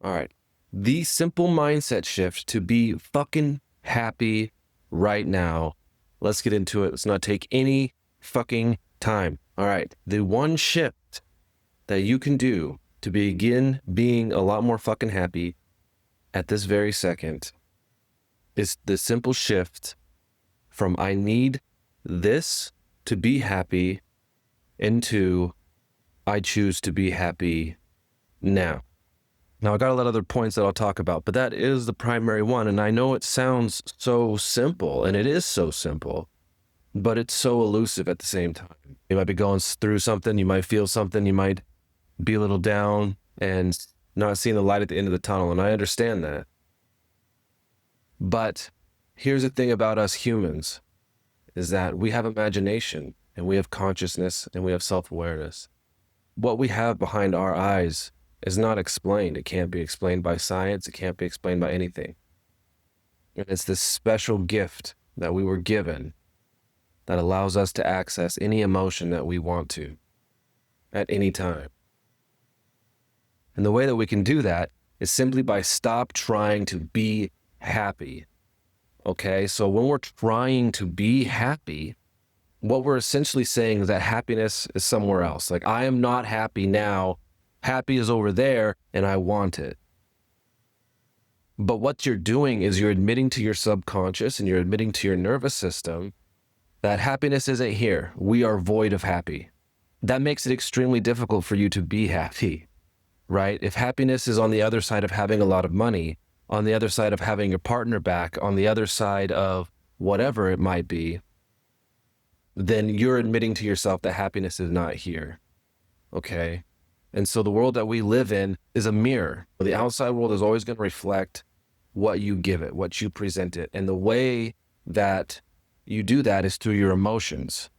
All right. The simple mindset shift to be fucking happy right now. Let's get into it. Let's not take any fucking time. All right. The one shift that you can do to begin being a lot more fucking happy at this very second is the simple shift from I need this to be happy into I choose to be happy now. Now, I got a lot of other points that I'll talk about, but that is the primary one. And I know it sounds so simple, and it is so simple, but it's so elusive at the same time. You might be going through something, you might feel something, you might be a little down and not seeing the light at the end of the tunnel, and I understand that. But here's the thing about us humans is that we have imagination, and we have consciousness, and we have self-awareness. What we have behind our eyes is not explained. It can't be explained by science. It can't be explained by anything. And it's this special gift that we were given that allows us to access any emotion that we want to at any time. And the way that we can do that is simply by stop trying to be happy. Okay, so when we're trying to be happy, what we're essentially saying is that happiness is somewhere else. Like, I am not happy now. Happy is over there, and I want it. But what you're doing is you're admitting to your subconscious and you're admitting to your nervous system that happiness isn't here. We are void of happy. That makes it extremely difficult for you to be happy, right? If happiness is on the other side of having a lot of money, on the other side of having your partner back, on the other side of whatever it might be, then you're admitting to yourself that happiness is not here, okay? And so the world that we live in is a mirror. The outside world is always going to reflect what you give it, what you present it. And the way that you do that is through your emotions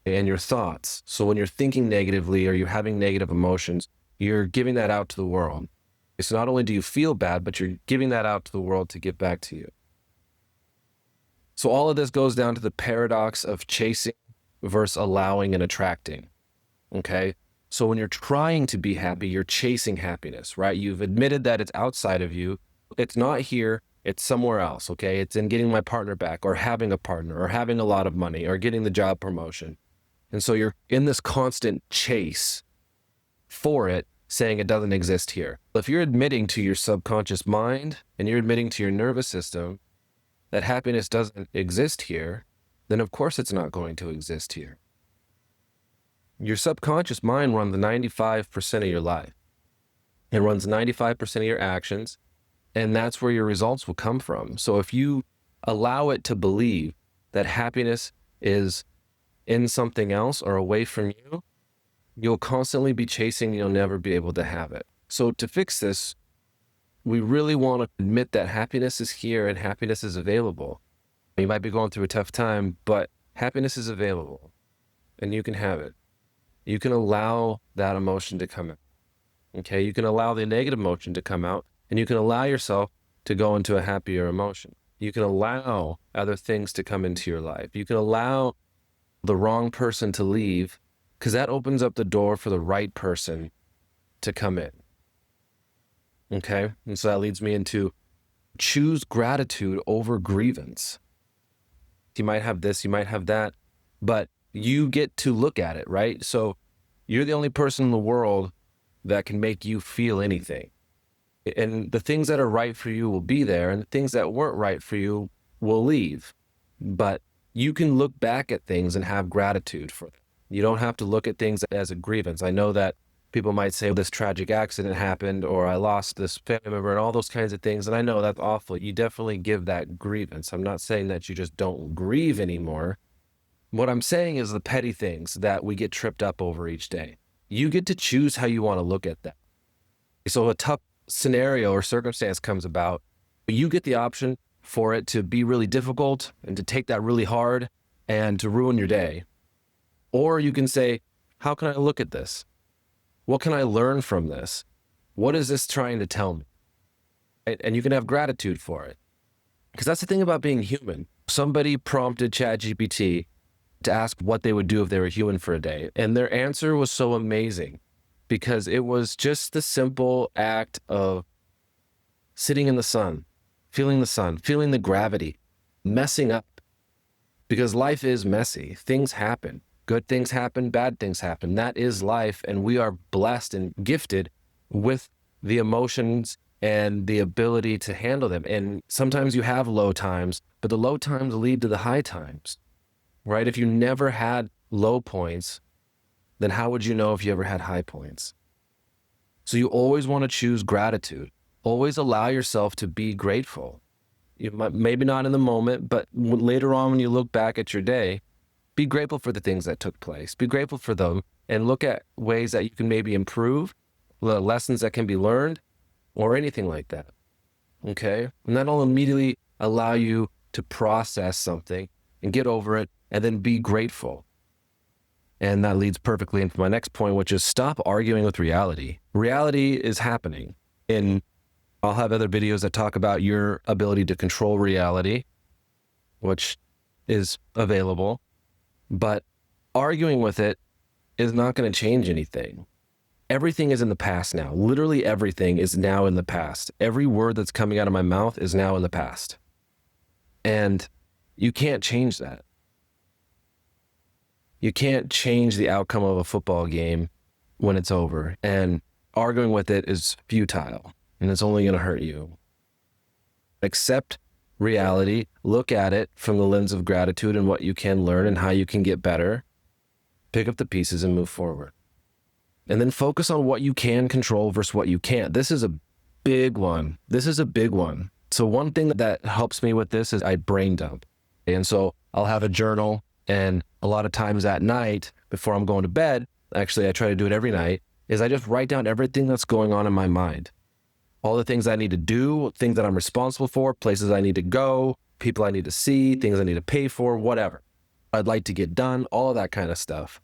and your thoughts. So when you're thinking negatively or you're having negative emotions, you're giving that out to the world. So not only do you feel bad, but you're giving that out to the world to give back to you. So all of this goes down to the paradox of chasing versus allowing and attracting, okay? So when you're trying to be happy, you're chasing happiness, right? You've admitted that it's outside of you. It's not here. It's somewhere else, okay? It's in getting my partner back or having a partner or having a lot of money or getting the job promotion. And so you're in this constant chase for it, saying it doesn't exist here. If you're admitting to your subconscious mind and you're admitting to your nervous system that happiness doesn't exist here, then of course it's not going to exist here. Your subconscious mind runs 95% of your life. It runs 95% of your actions, and that's where your results will come from. So if you allow it to believe that happiness is in something else or away from you, you'll constantly be chasing, you'll never be able to have it. So to fix this, we really want to admit that happiness is here and happiness is available. You might be going through a tough time, but happiness is available and you can have it. You can allow that emotion to come out, okay? You can allow the negative emotion to come out, and you can allow yourself to go into a happier emotion. You can allow other things to come into your life. You can allow the wrong person to leave, because that opens up the door for the right person to come in, okay? And so that leads me into choose gratitude over grievance. You might have this, you might have that, but you get to look at it, right? So you're the only person in the world that can make you feel anything. And the things that are right for you will be there, and the things that weren't right for you will leave. But you can look back at things and have gratitude for them. You don't have to look at things as a grievance. I know that people might say this tragic accident happened, or I lost this family member, and all those kinds of things. And I know that's awful. You definitely give that grievance. I'm not saying that you just don't grieve anymore. What I'm saying is the petty things that we get tripped up over each day. You get to choose how you want to look at that. So a tough scenario or circumstance comes about, you get the option for it to be really difficult and to take that really hard and to ruin your day. Or you can say, how can I look at this? What can I learn from this? What is this trying to tell me? And you can have gratitude for it. Because that's the thing about being human. Somebody prompted ChatGPT to ask what they would do if they were human for a day. And their answer was so amazing because it was just the simple act of sitting in the sun, feeling the gravity, messing up. Because life is messy. Things happen. Good things happen, bad things happen. That is life. And we are blessed and gifted with the emotions and the ability to handle them. And sometimes you have low times, but the low times lead to the high times, right? If you never had low points, then how would you know if you ever had high points? So you always want to choose gratitude. Always allow yourself to be grateful. You might, maybe not in the moment, but later on when you look back at your day, be grateful for the things that took place. Be grateful for them and look at ways that you can maybe improve, the lessons that can be learned, or anything like that. Okay? And that'll immediately allow you to process something and get over it and then be grateful. And that leads perfectly into my next point, which is stop arguing with reality. Reality is happening. And I'll have other videos that talk about your ability to control reality, which is available. But arguing with it is not going to change anything. Everything is in the past now. Literally everything is now in the past. Every word that's coming out of my mouth is now in the past. And you can't change that. You can't change the outcome of a football game when it's over. And arguing with it is futile, and it's only going to hurt you. Accept reality, look at it from the lens of gratitude and what you can learn and how you can get better. Pick up the pieces and move forward. And then focus on what you can control versus what you can't. This is a big one. So one thing that helps me with this is I brain dump. And so I'll have a journal, and a lot of times at night before I'm going to bed, actually I try to do it every night, is I just write down everything that's going on in my mind. All the things I need to do, things that I'm responsible for, places I need to go, people I need to see, things I need to pay for, whatever I'd like to get done, all of that kind of stuff.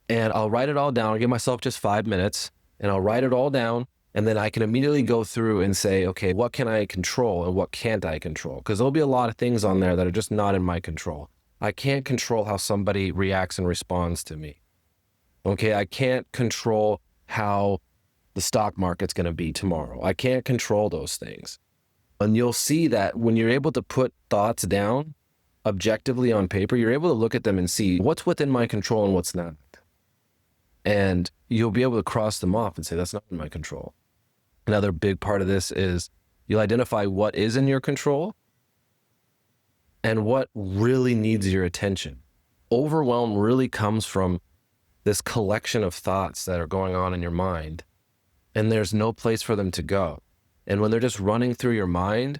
And I'll write it all down. I'll give myself just 5 minutes and I'll write it all down. And then I can immediately go through and say, okay, what can I control and what can't I control? Because there'll be a lot of things on there that are just not in my control. I can't control how somebody reacts and responds to me. Okay, I can't control how the stock market's going to be tomorrow. I can't control those things. And you'll see that when you're able to put thoughts down objectively on paper, you're able to look at them and see what's within my control and what's not. And you'll be able to cross them off and say, that's not in my control. Another big part of this is you'll identify what is in your control and what really needs your attention. Overwhelm really comes from this collection of thoughts that are going on in your mind, and there's no place for them to go. And when they're just running through your mind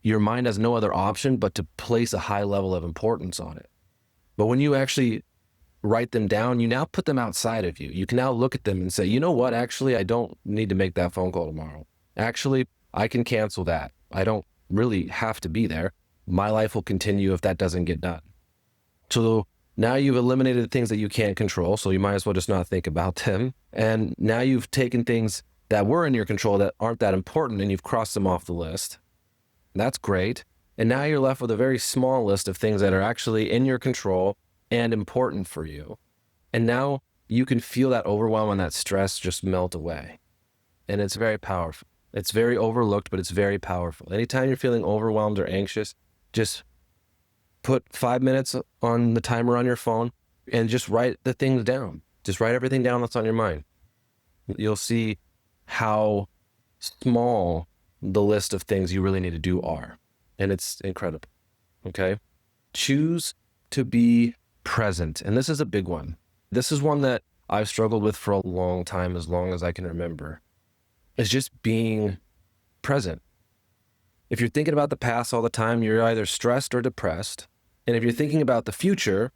has no other option but to place a high level of importance on it. But when you actually write them down, you now put them outside of you. You can now look at them and say, you know what, actually, I don't need to make that phone call tomorrow. Actually, I can cancel that. I don't really have to be there. My life will continue if that doesn't get done. So now you've eliminated the things that you can't control, so you might as well just not think about them. And now you've taken things that were in your control that aren't that important and you've crossed them off the list. That's great. And now you're left with a very small list of things that are actually in your control and important for you. And now you can feel that overwhelm and that stress just melt away. And it's very powerful. It's very overlooked, but it's very powerful. Anytime you're feeling overwhelmed or anxious, just put 5 minutes on the timer on your phone and just write the things down. Just write everything down that's on your mind. You'll see how small the list of things you really need to do are. And it's incredible. Okay? Choose to be present. And this is a big one. This is one that I've struggled with for a long time, as long as I can remember. It's just being present. If you're thinking about the past all the time, you're either stressed or depressed. And if you're thinking about the future,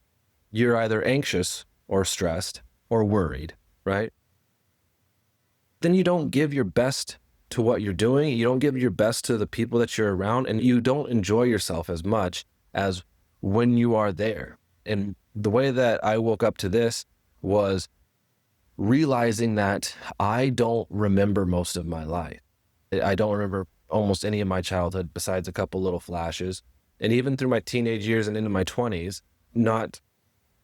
you're either anxious or stressed or worried, right? Then you don't give your best to what you're doing. You don't give your best to the people that you're around, and you don't enjoy yourself as much as when you are there. And the way that I woke up to this was realizing that I don't remember most of my life. I don't remember almost any of my childhood besides a couple little flashes. And even through my teenage years and into my 20s, not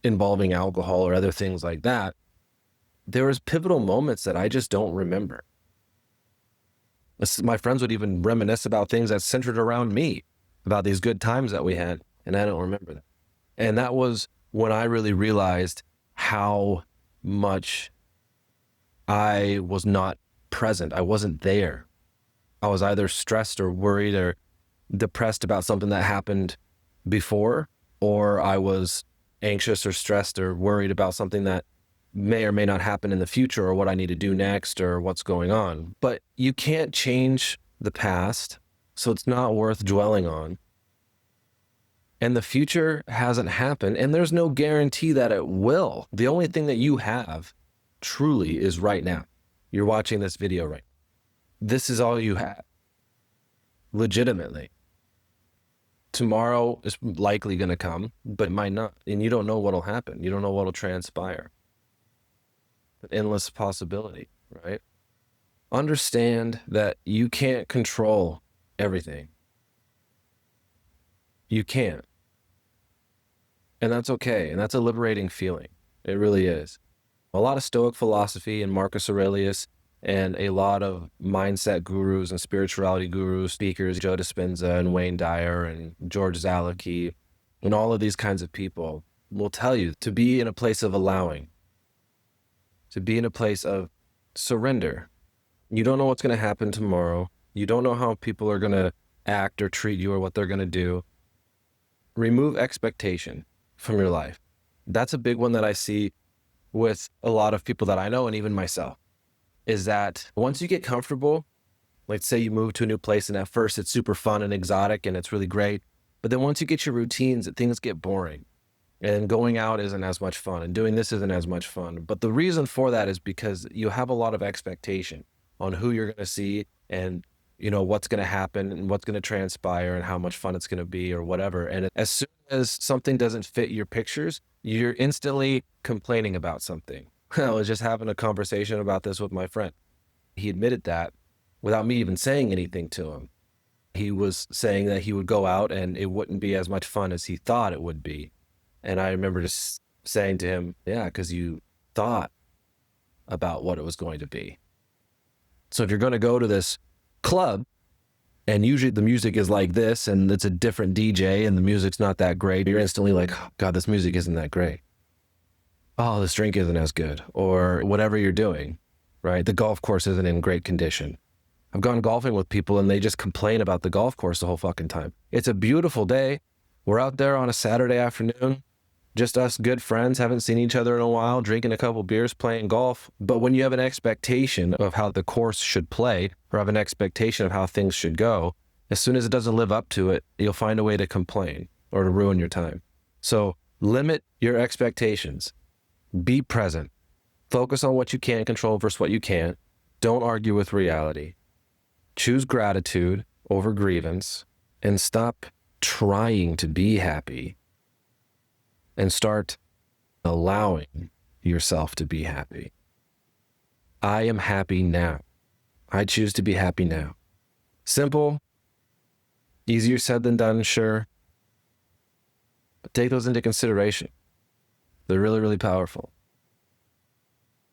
involving alcohol or other things like that, there was pivotal moments that I just don't remember. My friends would even reminisce about things that centered around me, about these good times that we had, and I don't remember that. And that was when I really realized how much I was not present. I wasn't there. I was either stressed or worried or depressed about something that happened before, or I was anxious or stressed or worried about something that may or may not happen in the future, or what I need to do next, or what's going on. But you can't change the past, so it's not worth dwelling on. And the future hasn't happened, and there's no guarantee that it will. The only thing that you have truly is right now. You're watching this video right now. This is all you have, legitimately. Tomorrow is likely going to come, but it might not. And you don't know what'll happen. You don't know what'll transpire. An endless possibility, right? Understand that you can't control everything. You can't. And that's okay. And that's a liberating feeling. It really is. A lot of Stoic philosophy and Marcus Aurelius and a lot of mindset gurus and spirituality gurus, speakers, Joe Dispenza and Wayne Dyer and George Zalaki, and all of these kinds of people will tell you to be in a place of allowing, to be in a place of surrender. You don't know what's going to happen tomorrow. You don't know how people are going to act or treat you or what they're going to do. Remove expectation from your life. That's a big one that I see with a lot of people that I know, and even myself, is that once you get comfortable, like say you move to a new place and at first it's super fun and exotic and it's really great, but then once you get your routines, things get boring and going out isn't as much fun and doing this isn't as much fun. But the reason for that is because you have a lot of expectation on who you're going to see and what's going to happen and what's going to transpire and how much fun it's going to be or whatever. And as soon as something doesn't fit your pictures, you're instantly complaining about something. I was just having a conversation about this with my friend. He admitted that without me even saying anything to him. He was saying that he would go out and it wouldn't be as much fun as he thought it would be. And I remember just saying to him, yeah, because you thought about what it was going to be. So if you're going to go to this club and usually the music is like this and it's a different DJ and the music's not that great, you're instantly like, oh, God, this music isn't that great. Oh, this drink isn't as good, or whatever you're doing, right? The golf course isn't in great condition. I've gone golfing with people and they just complain about the golf course the whole fucking time. It's a beautiful day. We're out there on a Saturday afternoon, just us good friends, haven't seen each other in a while, drinking a couple beers, playing golf. But when you have an expectation of how the course should play or have an expectation of how things should go, as soon as it doesn't live up to it, you'll find a way to complain or to ruin your time. So limit your expectations. Be present. Focus on what you can control versus what you can't. Don't argue with reality. Choose gratitude over grievance and stop trying to be happy and start allowing yourself to be happy. I am happy now. I choose to be happy now. Simple, easier said than done, sure. But take those into consideration. They're really, really powerful.